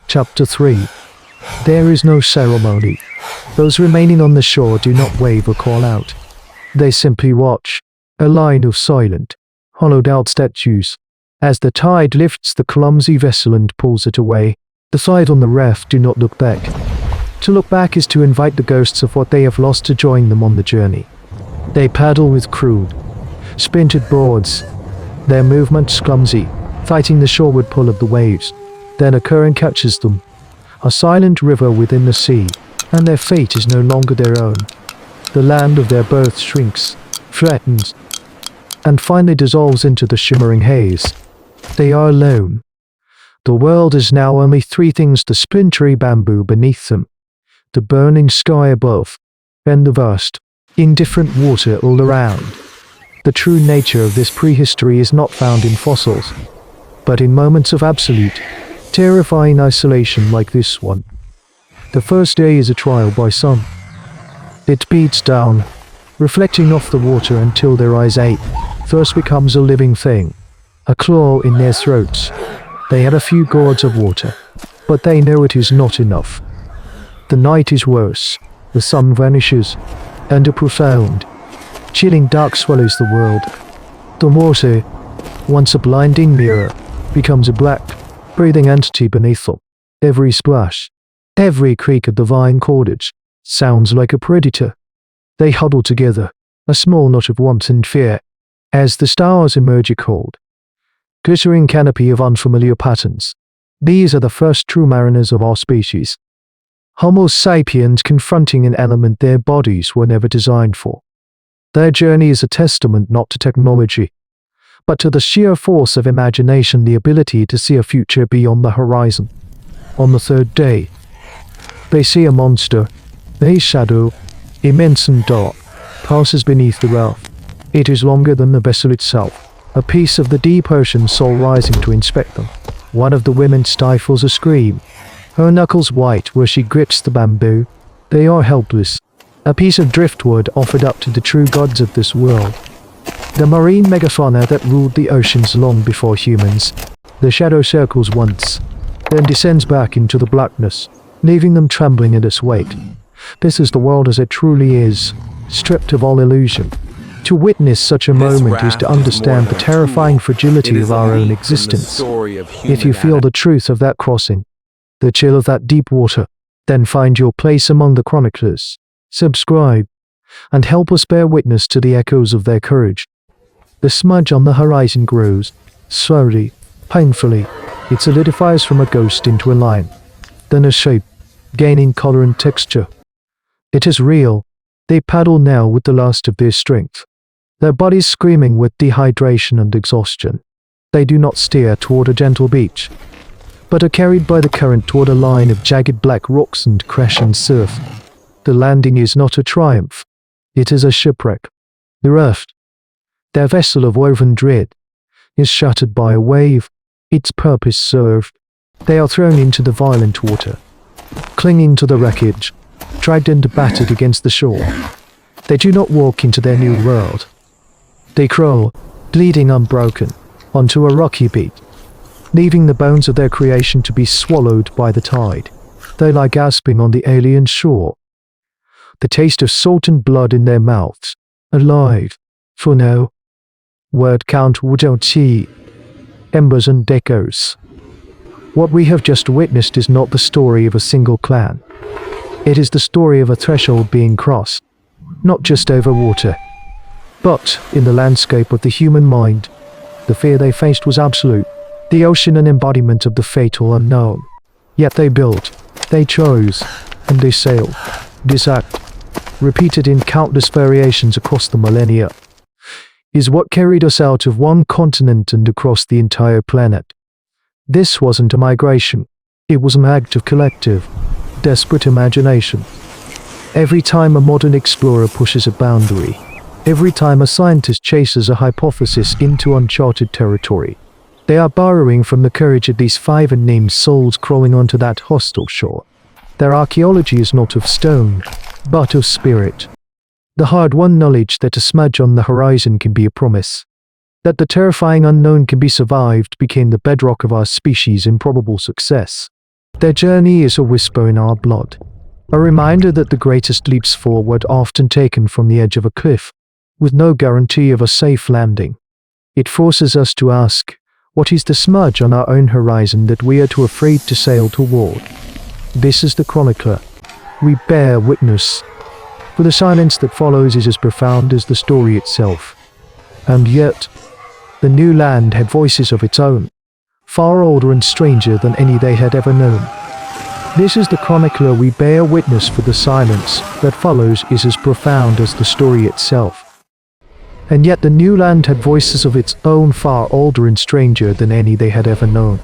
Chapter 3. There is no ceremony. Those remaining on the shore do not wave or call out. They simply watch, a line of silent, hollowed-out statues. As the tide lifts the clumsy vessel and pulls it away, the five on the raft do not look back. To look back is to invite the ghosts of what they have lost to join them on the journey. They paddle with crude, splintered boards, their movements clumsy, fighting the shoreward pull of the waves. Then a current catches them, a silent river within the sea, and their fate is no longer their own. The land of their birth shrinks, flattens, and finally dissolves into the shimmering haze. They are alone. The world is now only three things: the splintery bamboo beneath them, the burning sky above, and the vast, indifferent water all around. The true nature of this prehistory is not found in fossils, but in moments of absolute, terrifying isolation like this one. The first day is a trial by sun. It beats down, reflecting off the water until their eyes ache. Thirst becomes a living thing, a claw in their throats. They have a few gourds of water, but they know it is not enough. The night is worse, the sun vanishes, and a profound, chilling dark swallows the world. The water, once a blinding mirror, becomes a black, breathing entity beneath them. Every splash, every creak of the vine cordage, sounds like a predator. They huddle together, a small knot of warmth and fear, as the stars emerge cold, glittering canopy of unfamiliar patterns. These are the first true mariners of our species. Homo sapiens confronting an element their bodies were never designed for. Their journey is a testament not to technology, but to the sheer force of imagination, the ability to see a future beyond the horizon. On the third day, they see a monster, a shadow, immense and dark, passes beneath the raft. It is longer than the vessel itself, a piece of the deep ocean soul rising to inspect them. One of the women stifles a scream, her knuckles white where she grips the bamboo. They are helpless, a piece of driftwood offered up to the true gods of this world. The marine megafauna that ruled the oceans long before humans. The shadow circles once, then descends back into the blackness, leaving them trembling in its wake. This is the world as it truly is, stripped of all illusion. To witness such a moment is to understand the terrifying fragility of our own existence. If you feel the truth of that crossing, the chill of that deep water, then find your place among the chroniclers. Subscribe, and help us bear witness to the echoes of their courage. The smudge on the horizon grows, slowly, painfully. It solidifies from a ghost into a line, then a shape, gaining color and texture. It is real. They paddle now with the last of their strength, their bodies screaming with dehydration and exhaustion. They do not steer toward a gentle beach, but are carried by the current toward a line of jagged black rocks and crashing surf. The landing is not a triumph. It is a shipwreck. The raft, their vessel of woven dread, is shattered by a wave, its purpose served. They are thrown into the violent water, clinging to the wreckage, dragged and battered against the shore. They do not walk into their new world. They crawl, bleeding unbroken, onto a rocky beach, leaving the bones of their creation to be swallowed by the tide. They lie gasping on the alien shore, the taste of salt and blood in their mouths, alive, for now. Word count 5, embers and echoes. What we have just witnessed is not the story of a single clan. It is the story of a threshold being crossed, not just over water, but in the landscape of the human mind. The fear they faced was absolute, the ocean an embodiment of the fatal unknown. Yet they built, they chose, and they sailed. This act, repeated in countless variations across the millennia, is what carried us out of one continent and across the entire planet. This wasn't a migration, it was an act of collective, desperate imagination. Every time a modern explorer pushes a boundary, every time a scientist chases a hypothesis into uncharted territory, they are borrowing from the courage of these five unnamed souls crawling onto that hostile shore. Their archaeology is not of stone, but of spirit. The hard-won knowledge that a smudge on the horizon can be a promise, that the terrifying unknown can be survived, became the bedrock of our species' improbable success. Their journey is a whisper in our blood, a reminder that the greatest leaps forward are often taken from the edge of a cliff, with no guarantee of a safe landing. It forces us to ask, what is the smudge on our own horizon that we are too afraid to sail toward? This is the chronicler. We bear witness. For the silence that follows is as profound as the story itself. And yet, the new land had voices of its own, far older and stranger than any they had ever known. This is the chronicler. We bear witness, for the silence that follows is as profound as the story itself. And yet the new land had voices of its own, far older and stranger than any they had ever known.